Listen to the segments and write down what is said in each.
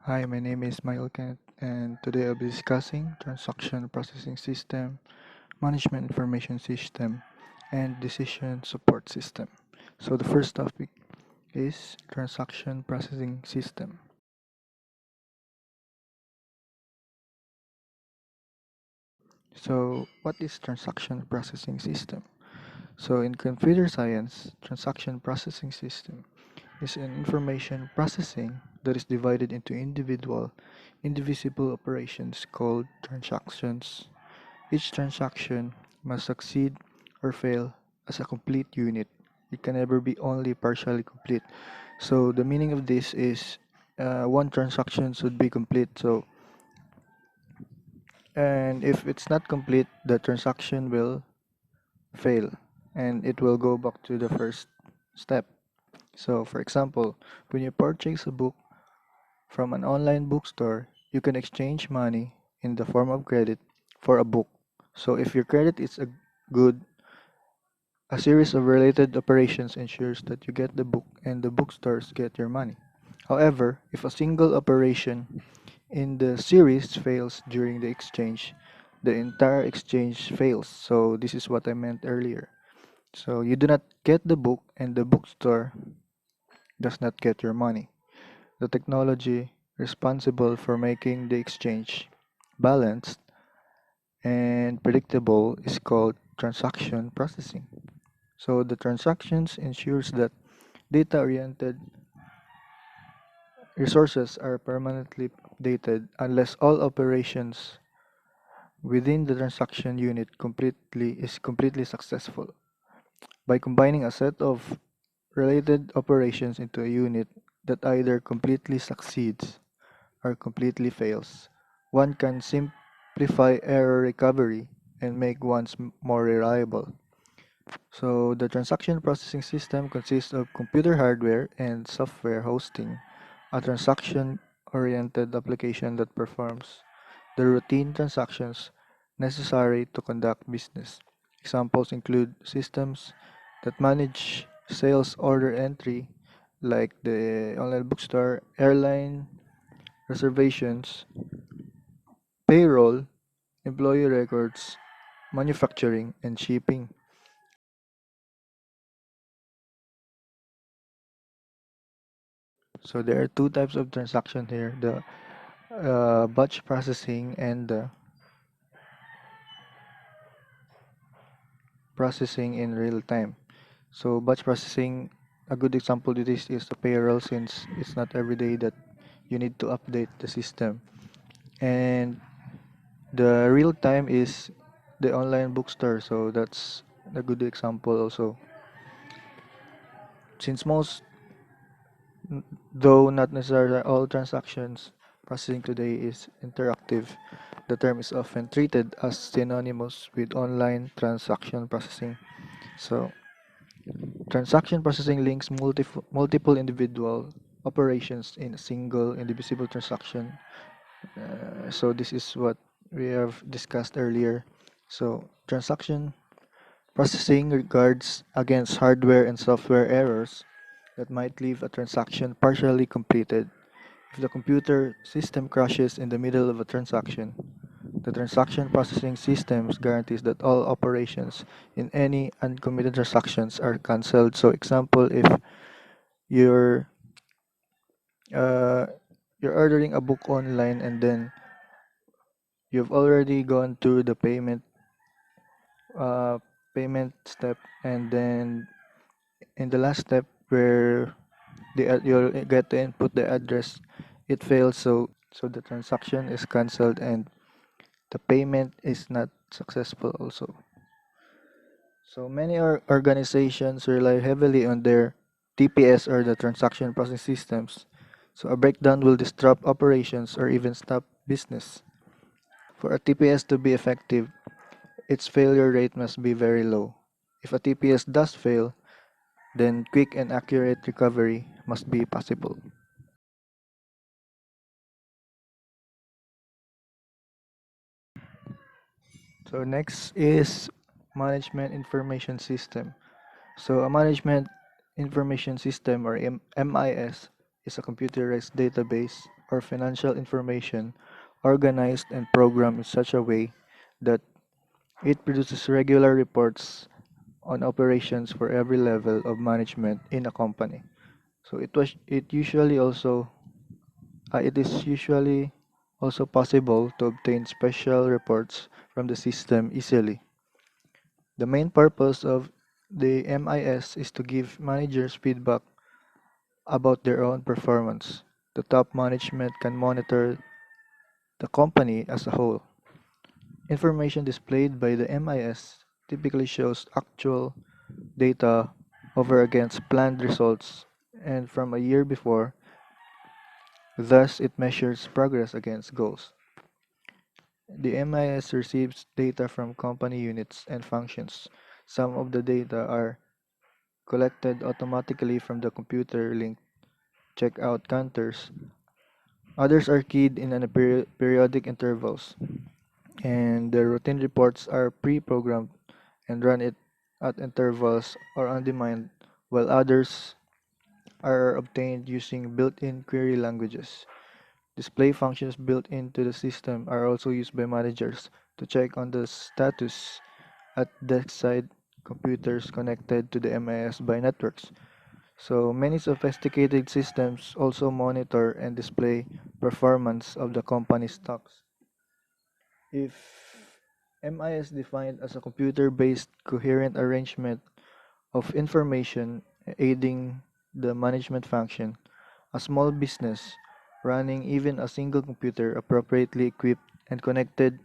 Hi, my name is Michael Kent, and today I'll be discussing transaction processing system, management information system, and decision support system. So the first topic is transaction processing system. So what is transaction processing system? So in computer science, transaction processing system is an information processing that is divided into individual, indivisible operations called transactions. Each transaction must succeed or fail as a complete unit. It can never be only partially complete. So the meaning of this is one transaction should be complete. And if it's not complete, the transaction will fail and it will go back to the first step. So for example, when you purchase a book from an online bookstore, you can exchange money in the form of credit for a book. So if your credit is a good, a series of related operations ensures that you get the book and the bookstores get your money. However, if a single operation in the series fails during the exchange, the entire exchange fails. So this is what I meant earlier. So you do not get the book and the bookstore does not get your money. The technology responsible for making the exchange balanced and predictable is called transaction processing. So the transactions ensures that data-oriented resources are permanently updated unless all operations within the transaction unit completely successful. By combining a set of related operations into a unit that either completely succeeds or completely fails, one can simplify error recovery and make ones more reliable. So the transaction processing system consists of computer hardware and software hosting a transaction-oriented application that performs the routine transactions necessary to conduct business. Examples include systems that manage sales order entry, like the online bookstore, airline reservations, payroll, employee records, manufacturing, and shipping. So there are two types of transaction here, the batch processing and the processing in real time. So batch processing, a good example to this is the payroll, since it's not every day that you need to update the system. And the real time is the online bookstore, so that's a good example also. Since though not necessarily all transactions processing today is interactive, the term is often treated as synonymous with online transaction processing. So transaction processing links multiple individual operations in a single indivisible transaction. So this is what we have discussed earlier. So transaction processing regards against hardware and software errors that might leave a transaction partially completed. If the computer system crashes in the middle of a transaction, the transaction processing systems guarantees that all operations in any uncommitted transactions are cancelled. So example, if you're uh, you're ordering a book online and then you've already gone through the uh, payment step, and then in the last step where you'll get to input the address, it fails. So the transaction is cancelled and the payment is not successful also. So many organizations rely heavily on their TPS, or the transaction processing systems. So a breakdown will disrupt operations or even stop business. For a TPS to be effective, its failure rate must be very low. If a TPS does fail, then quick and accurate recovery must be possible. So next is management information system. So a management information system, or MIS, is a computerized database or financial information organized and programmed in such a way that it produces regular reports on operations for every level of management in a company. So it is usually also possible to obtain special reports from the system easily. The main purpose of the MIS is to give managers feedback about their own performance. The top management can monitor the company as a whole. Information displayed by the MIS typically shows actual data over against planned results and from a year before, thus it measures progress against goals. The MIS receives data from company units and functions. Some of the data are collected automatically from the computer linked checkout counters. Others are keyed in on periodic intervals, and the routine reports are pre-programmed and run it at intervals or on demand, while others are obtained using built-in query languages. Display functions built into the system are also used by managers to check on the status at desk-side computers connected to the MIS by networks. So many sophisticated systems also monitor and display performance of the company's stocks. If MI is defined as a computer-based coherent arrangement of information aiding the management function, a small business running even a single computer appropriately equipped and connected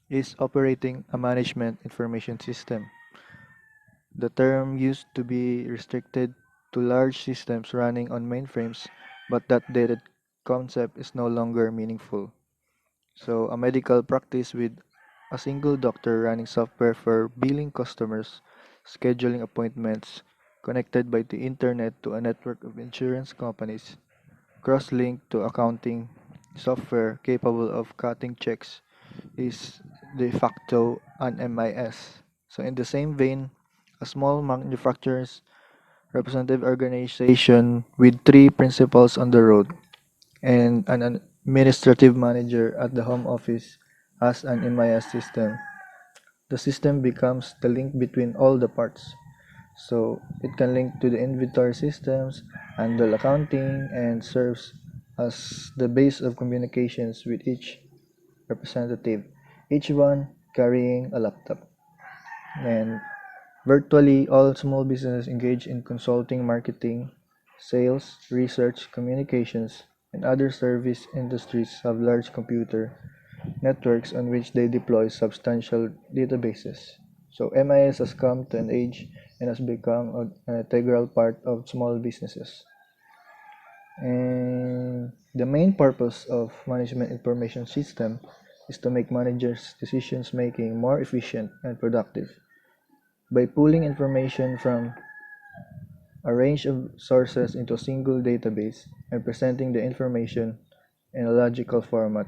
is operating a management information system. The term used to be restricted to large systems running on mainframes, but that dated concept is no longer meaningful. So, a medical practice with a single doctor running software for billing customers, scheduling appointments, connected by the internet to a network of insurance companies, cross-linked to accounting software capable of cutting checks, is de facto an MIS. So, in the same vein, a small manufacturer's representative organization with three principals on the road and an administrative manager at the home office has an MIS system. The system becomes the link between all the parts. So it can link to the inventory systems, handle accounting, and serves as the base of communications with each representative, each one carrying a laptop. And virtually all small businesses engage in consulting, marketing, sales, research, communications, and other service industries have large computer networks on which they deploy substantial databases. So MIS has come to an age and has become an integral part of small businesses. And the main purpose of management information system is to make managers' decisions making more efficient and productive. By pooling information from a range of sources into a single database and presenting the information in a logical format,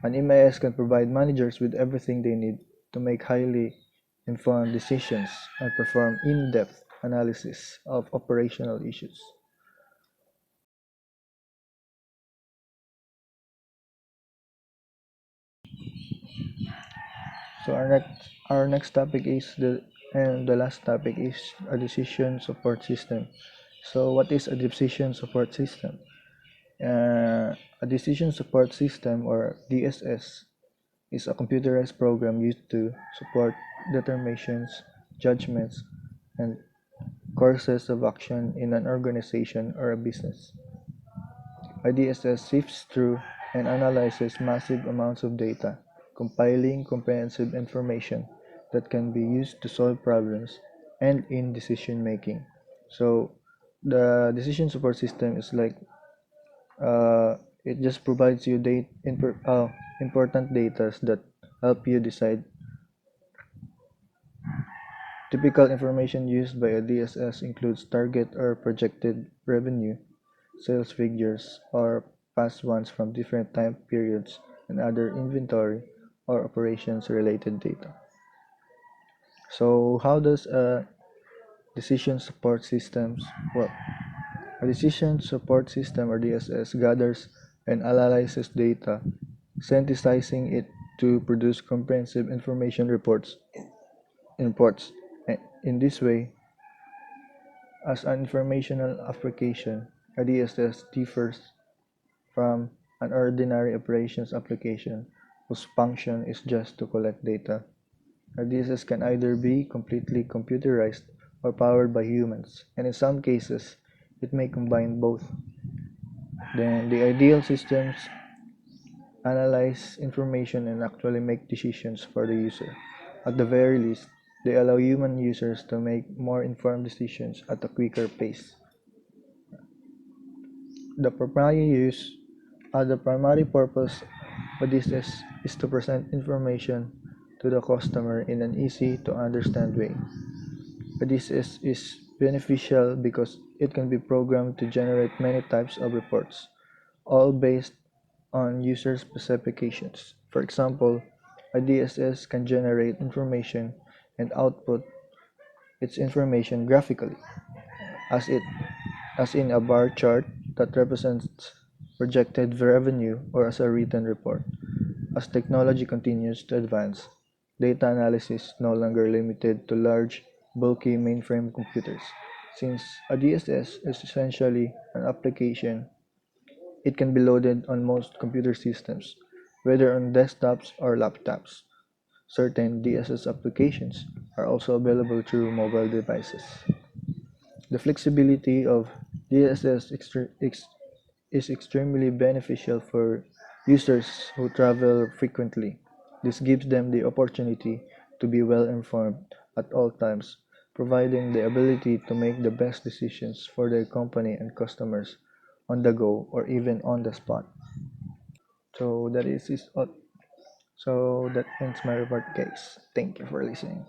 an MIS can provide managers with everything they need to make highly informed decisions and perform in-depth analysis of operational issues. So our next topic is the last topic is a decision support system. So what is a decision support system? A decision support system or DSS is a computerized program used to support determinations, judgments, and courses of action in an organization or a business. IDSS sifts through and analyzes massive amounts of data, compiling comprehensive information that can be used to solve problems and in decision making. So, the decision support system is like it just provides you important data that help you decide. Typical information used by a DSS includes target or projected revenue, sales figures, or past ones from different time periods, and other inventory or operations related data. So, how does a decision support systems work? A decision support system or DSS gathers and analyzes data, synthesizing it to produce comprehensive information reports. In this way, as an informational application, a DSS differs from an ordinary operations application whose function is just to collect data. A DSS can either be completely computerized or powered by humans, and in some cases, it may combine both. Then, the ideal systems analyze information and actually make decisions for the user. At the very least, they allow human users to make more informed decisions at a quicker pace. The primary use the primary purpose of this is to present information to the customer in an easy to understand way. This is beneficial because it can be programmed to generate many types of reports, all based on user specifications. For example, a DSS can generate information and output its information graphically, as it as in a bar chart that represents projected revenue or as a written report. As technology continues to advance, data analysis is no longer limited to large, bulky mainframe computers. Since a DSS is essentially an application, it can be loaded on most computer systems, whether on desktops or laptops. Certain DSS applications are also available through mobile devices. The flexibility of DSS is extremely beneficial for users who travel frequently. This gives them the opportunity to be well informed at all times, providing the ability to make the best decisions for their company and customers on the go or even on the spot. So that is all. So that ends my report, guys. Thank you for listening.